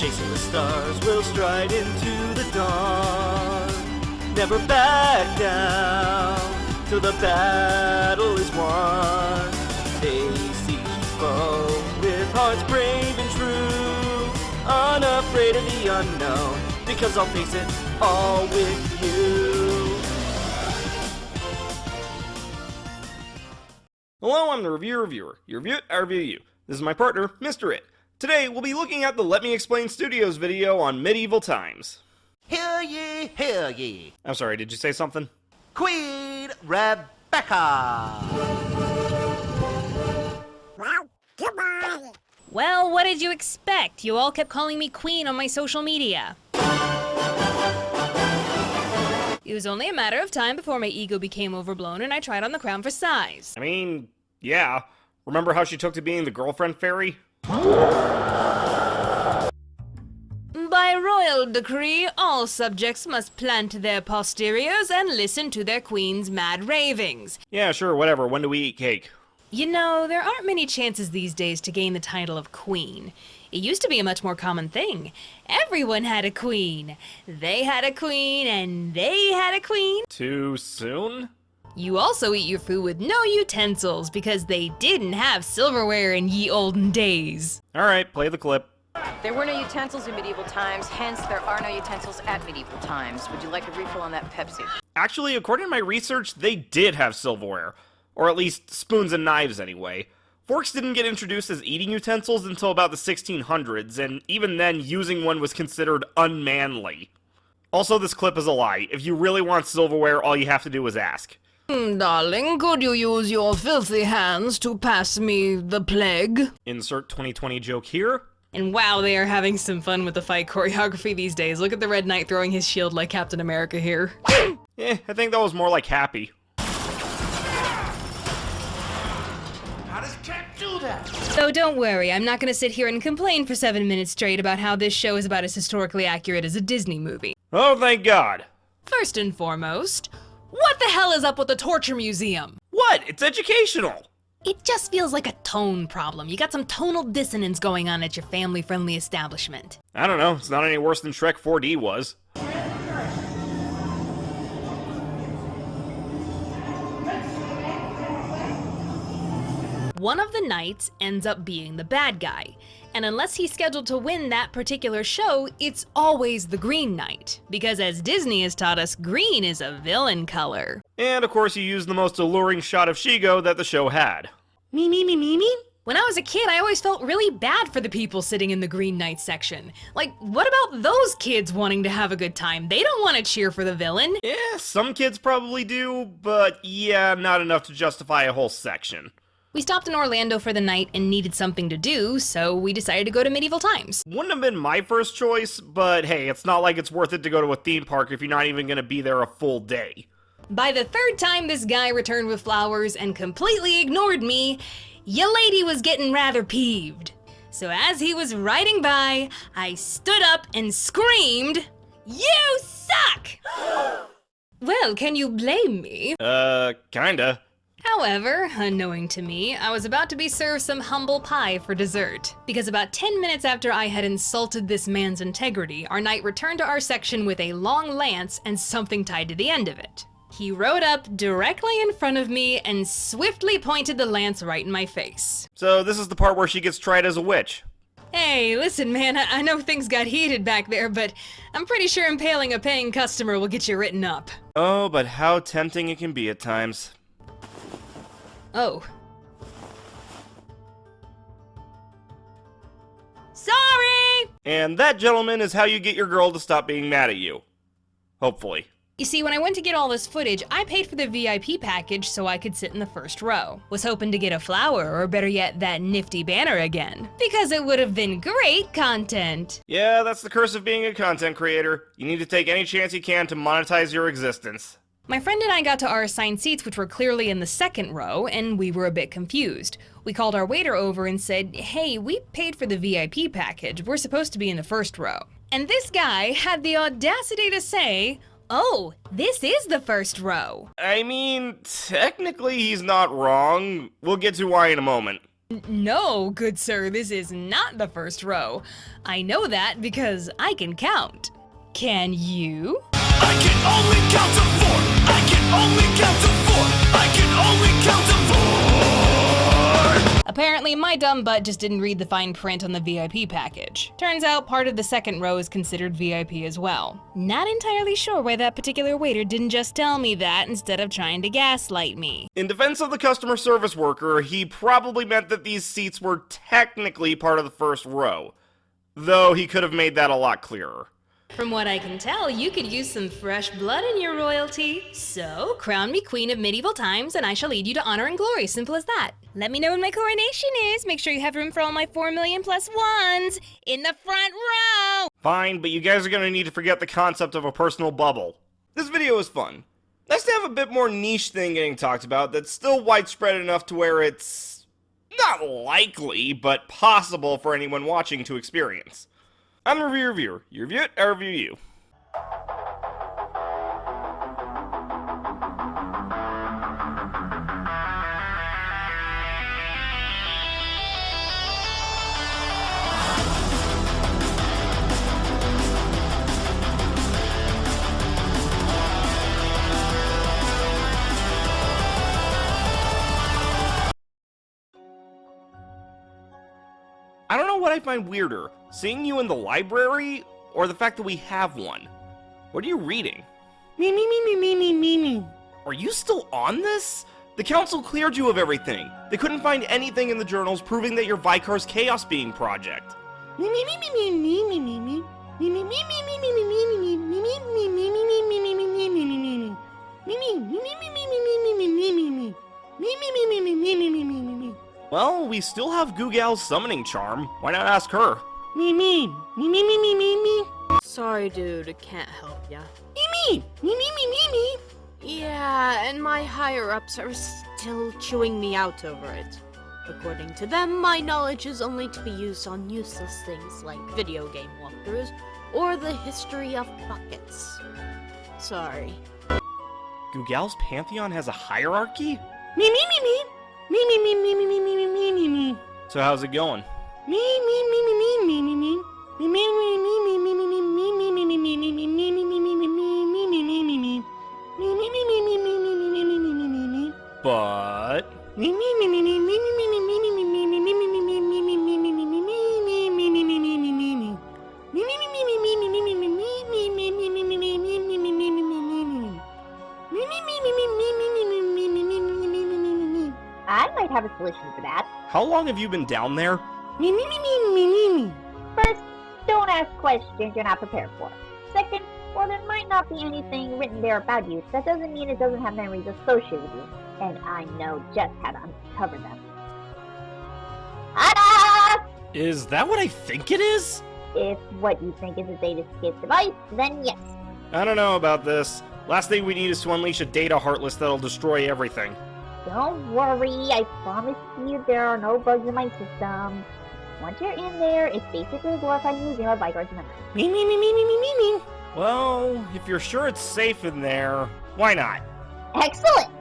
chasing the stars, we'll stride into the dawn. Never back down till the battle is won. Face each foe with hearts brave and true, unafraid of the unknown, because I'll face it all with you. Hello, I'm the reviewer. You review it, I review you. This is my partner, Mr. It. Today, we'll be looking at the Let Me Explain Studios video on medieval times. Hear ye, hear ye. I'm sorry, did you say something? Queen Rebecca. Well, goodbye. Well, what did you expect? You all kept calling me queen on my social media. It was only a matter of time before my ego became overblown and I tried on the crown for size. I mean, yeah. Remember how she took to being the girlfriend fairy? By royal decree, all subjects must plant their posteriors and listen to their queen's mad ravings. Yeah, sure, whatever. When do we eat cake? You know, there aren't many chances these days to gain the title of queen. It used to be a much more common thing. Everyone had a queen. They had a queen, and they had a queen. Too soon? You also eat your food with no utensils because they didn't have silverware in ye olden days. Alright, play the clip. There were no utensils in medieval times, hence there are no utensils at medieval times. Would you like a refill on that Pepsi? Actually, according to my research, they did have silverware. Or at least spoons and knives anyway. Forks didn't get introduced as eating utensils until about the 1600s, and even then, using one was considered unmanly. Also, this clip is a lie. If you really want silverware, all you have to do is ask. Darling, could you use your filthy hands to pass me the plague? Insert 2020 joke here. And wow, they are having some fun with the fight choreography these days. Look at the Red Knight throwing his shield like Captain America here. I think that was more like Happy. So don't worry, I'm not gonna sit here and complain for 7 minutes straight about how this show is about as historically accurate as a Disney movie. Oh, thank God. First and foremost, what the hell is up with the Torture Museum? What? It's educational. It just feels like a tone problem. You got some tonal dissonance going on at your family-friendly establishment. I don't know. It's not any worse than Shrek 4D was. One of the knights ends up being the bad guy, and unless he's scheduled to win that particular show, it's always the Green Knight, because as Disney has taught us, green is a villain color. And of course you used the most alluring shot of Shigo that the show had. Me. When I was a kid, I always felt really bad for the people sitting in the Green Knight section. Like, what about those kids wanting to have a good time? They don't want to cheer for the villain. Yeah, some kids probably do, but yeah, not enough to justify a whole section. We stopped in Orlando for the night and needed something to do, so we decided to go to medieval times. Wouldn't have been my first choice, but hey, it's not like it's worth it to go to a theme park if you're not even gonna be there a full day. By the third time this guy returned with flowers and completely ignored me, ya lady was getting rather peeved. So as he was riding by, I stood up and screamed, "You suck!" Well, can you blame me? Kinda. However, unknowing to me, I was about to be served some humble pie for dessert, because about 10 minutes after I had insulted this man's integrity, our knight returned to our section with a long lance and something tied to the end of it. He rode up directly in front of me and swiftly pointed the lance right in my face. So this is the part where she gets tried as a witch. Hey, listen man, I know things got heated back there, but I'm pretty sure impaling a paying customer will get you written up. Oh, but how tempting it can be at times. Oh. Sorry! And that, gentlemen, is how you get your girl to stop being mad at you. Hopefully. You see, when I went to get all this footage, I paid for the VIP package so I could sit in the first row. Was hoping to get a flower, or better yet, that nifty banner again. Because it would have been great content. Yeah, that's the curse of being a content creator. You need to take any chance you can to monetize your existence. My friend and I got to our assigned seats, which were clearly in the second row, and we were a bit confused. We called our waiter over and said, "Hey, we paid for the VIP package. We're supposed to be in the first row." And this guy had the audacity to say, "Oh, this is the first row." I mean, technically he's not wrong. We'll get to why in a moment. No, good sir, this is not the first row. I know that because I can count. Can you? I can only count to 4. I can only count to 4. I can only count to 4. Apparently, my dumb butt just didn't read the fine print on the VIP package. Turns out part of the second row is considered VIP as well. Not entirely sure why that particular waiter didn't just tell me that instead of trying to gaslight me. In defense of the customer service worker, he probably meant that these seats were technically part of the first row, though he could have made that a lot clearer. From what I can tell, you could use some fresh blood in your royalty. So, crown me queen of medieval times and I shall lead you to honor and glory. Simple as that. Let me know when my coronation is. Make sure you have room for all my 4 million plus ones in the front row. Fine, but you guys are gonna need to forget the concept of a personal bubble. This video is fun. Nice to have a bit more niche thing getting talked about that's still widespread enough to where it's not likely, but possible for anyone watching to experience. I'm the reviewer. You review it, I review you. I don't know what I find weirder, seeing you in the library, or the fact that we have one. What are you reading? Me. Are you still on this? The council cleared you of everything. They couldn't find anything in the journals proving that you're Vikar's Chaos Being project. Well, we still have Goo Gall's summoning charm. Why not ask her? Sorry, dude, I can't help ya. Me. Yeah, and my higher-ups are still chewing me out over it. According to them, my knowledge is only to be used on useless things like video game walkthroughs or the history of buckets. Sorry. Goo Gall's pantheon has a hierarchy? Me. So how's it going? But... I might have a solution for that. How long have you been down there? First, don't ask questions you're not prepared for. Second, while there might not be anything written there about you, that doesn't mean it doesn't have memories associated with you. And I know just how to uncover them. Ta-da! Is that what I think it is? If what you think is a data escape device, then yes. I don't know about this. Last thing we need is to unleash a data heartless that'll destroy everything. Don't worry, I promise you there are no bugs in my system. Once you're in there, it's basically a glorified museum of Vikar's memory. Well, if you're sure it's safe in there, why not? Excellent!